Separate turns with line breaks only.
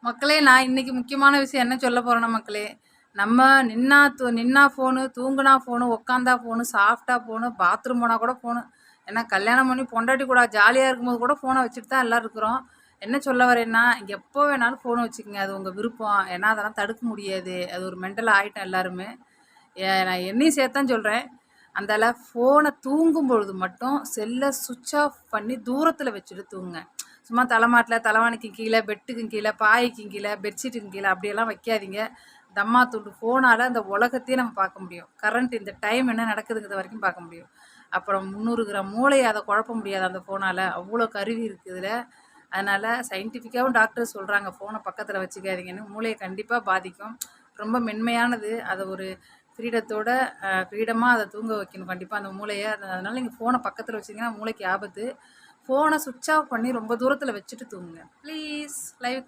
மக்களே, நான் இன்னைக்கு முக்கியமான விஷயம் என்ன சொல்ல போறேன்னா மக்களே, நம்ம நின்னா ஃபோனு, தூங்குனா ஃபோனு, உட்காந்தா ஃபோனு, சாப்பிட்டா ஃபோனு, பாத்ரூம் போனா கூட ஃபோனு. ஏன்னா கல்யாணம் பண்ணி பொண்டாட்டி கூட ஜாலியா இருக்கும்போது கூட ஃபோனை வச்சுட்டு தான் எல்லாரும் இருக்கிறோம். என்ன சொல்ல வரேன்னா, எப்போ வேணாலும் ஃபோனை வச்சுக்கங்க. அது உங்க விருப்பம். ஏன்னா அதெல்லாம் தடுக்க முடியாது. அது ஒரு மெண்டலா ஆயிட்டோம் எல்லாருமே. நான் என்னையும் சேர்த்து தான் சொல்றேன். அந்தால ஃபோனை தூங்கும் பொழுது மட்டும் செல்லை சுவிட்ச் ஆஃப் பண்ணி தூரத்தில் வச்சுட்டு தூங்குங்க. சும்மா தலைமாட்டில் தலைவாணிக்கு கீழே, பெட்டுக்கு கீழே, பாய்க்கு கீழே, பெட்ஷீட்டுக்கு கீழே அப்படியெல்லாம் வைக்காதீங்க. தம்மா துண்டு ஃபோனால் அந்த உலகத்தையே நம்ம பார்க்க முடியும். கரண்ட் இந்த டைம் என்ன நடக்குதுங்கிறது வரைக்கும் பார்க்க முடியும். அப்புறம் 300 கிராம் மூளையை அதை குழப்ப முடியாது அந்த ஃபோனால். அவ்வளோ கருவி இருக்குது இதில். அதனால் சயின்டிஃபிக்காகவும் டாக்டர் சொல்கிறாங்க ஃபோனை பக்கத்தில் வச்சுக்காதீங்கன்னு. மூளையை கண்டிப்பாக பாதிக்கும். ரொம்ப மென்மையானது. அதை ஒரு ஃப்ரீடத்தோட ஃப்ரீடமாக அதை தூங்க வைக்கணும் கண்டிப்பாக அந்த மூளையை. அதனால் நீங்கள் ஃபோனை பக்கத்தில் வச்சிங்கன்னா மூளைக்கு ஆபத்து. ஃபோனை சுவிட்ச் ஆஃப் பண்ணி ரொம்ப தூரத்தில் வச்சுட்டு தூங்குங்க ப்ளீஸ். லைவ்